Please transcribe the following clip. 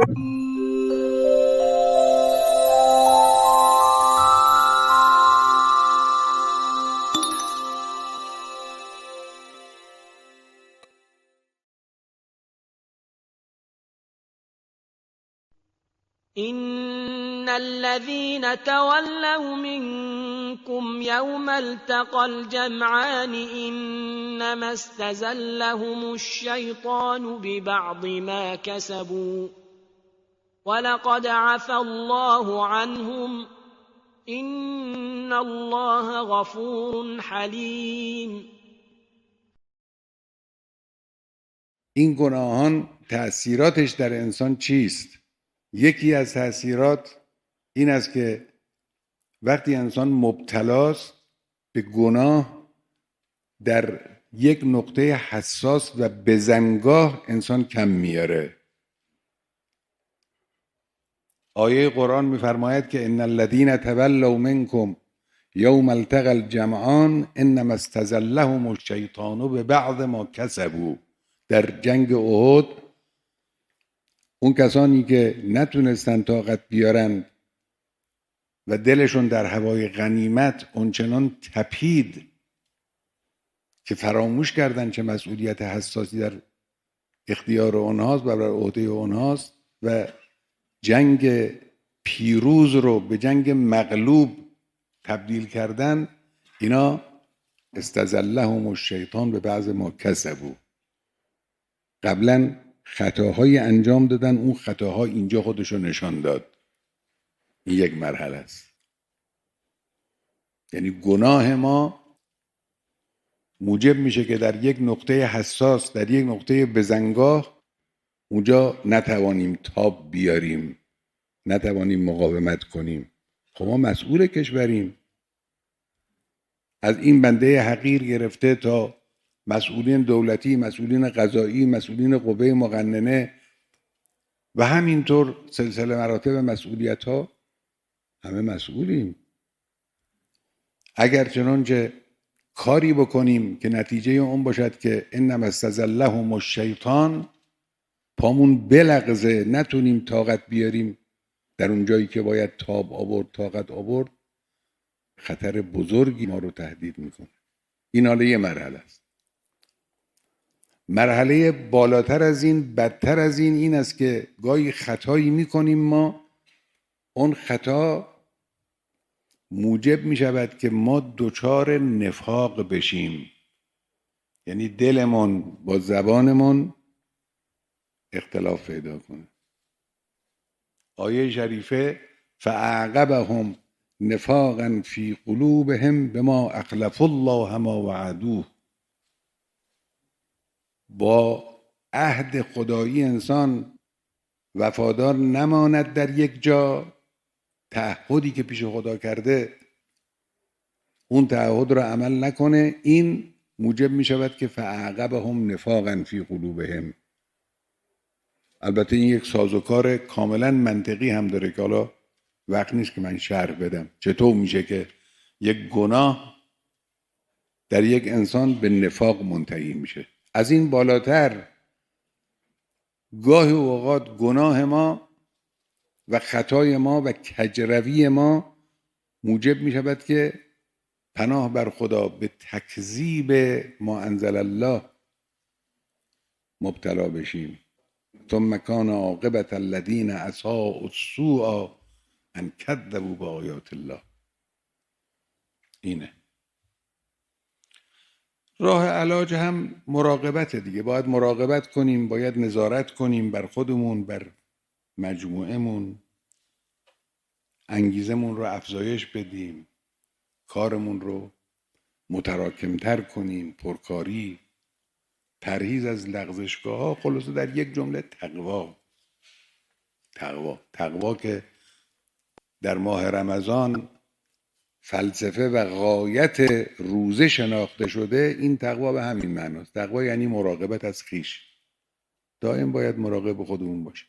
إن الذين تولوا منكم يوم التقى الجمعان إنما استزلهم الشيطان ببعض ما كسبوا ولقد عفى الله عنهم إن الله غفور حلیم. این گناهان تأثیراتش در انسان چیست؟ یکی از تأثیرات این است که وقتی انسان مبتلاست به گناه در یک نقطه حساس و بزنگاه انسان کم میاره. آیه قرآن میفرماید که ان الذین تولوا منکم یوم التقى الجمعان انما استزلهم الشیطان ببعض ما کسبوا. در جنگ احد اون کسانی که نتونستن طاقت بیارن و دلشون در هوای غنیمت اونچنان تپید که فراموش کردن چه مسئولیت حساسی در اختیار اونهاست و بر عهده اونهاست و جنگ پیروز رو به جنگ مغلوب تبدیل کردن، اینا استزلهم الشیطان به بعض ما کسبوا. قبلا خطاهای انجام دادن، اون خطاها اینجا خودشو نشان داد. این یک مرحله است. یعنی گناه ما موجب میشه که در یک نقطه حساس، در یک نقطه بزنگاه اونجا نتوانیم تاب بیاریم، نتوانیم مقاومت کنیم. خب ما مسئول کشوریم، از این بنده حقیر گرفته تا مسئولین دولتی، مسئولین قضایی، مسئولین قوه مقننه و همینطور سلسله مراتب مسئولیت ها، همه مسئولیم. اگر چنانچه کاری بکنیم که نتیجه اون باشد که انما استزلهم الشیطان، پامون بلغزه، نتونیم طاقت بیاریم در اون جایی که باید تاب آورد، طاقت آورد، خطر بزرگی ما رو تهدید میکنه. این حالا یه مرحله است. مرحله بالاتر از این، بدتر از این است که گاهی خطایی میکنیم ما، اون خطا موجب میشود که ما دچار نفاق بشیم. یعنی دلمون با زبانمون اختلاف پیدا کنه. آیه شریفه فاعقبهم نفاقا فی قلوبهم بما اخلفوا الله ما وعدوه. با عهد خدایی انسان وفادار نماند در یک جا، تعهدی که پیش خدا کرده اون تعهد را عمل نکنه، این موجب می شود که فاعقبهم نفاقا فی قلوبهم. البته این یک سازوکار کاملا منطقی هم داره که حالا وقت نیست که من شرح بدم چطور میشه که یک گناه در یک انسان به نفاق منتهی میشه. از این بالاتر گاهی اوقات گناه ما و خطای ما و کجروی ما موجب می شود که پناه بر خدا به تکذیب ما انزل الله مبتلا بشیم. ثم کان عاقبة الذین اساءوا السوء ان کذبوا بآیات الله. اینه راه علاج. هم مراقبت دیگه، باید مراقبت کنیم، باید نظارت کنیم بر خودمون، بر مجموعهمون، انگیزمون رو افزایش بدیم، کارمون رو متراکمتر کنیم، پرکاری، پرهیز از لغزشگاه ها. خلاصه در یک جمله تقوا که در ماه رمضان فلسفه و غایت روزه شناخته شده، این تقوا به همین معناست. تقوا یعنی مراقبت از خویش. دائم باید مراقب خودمون باشیم.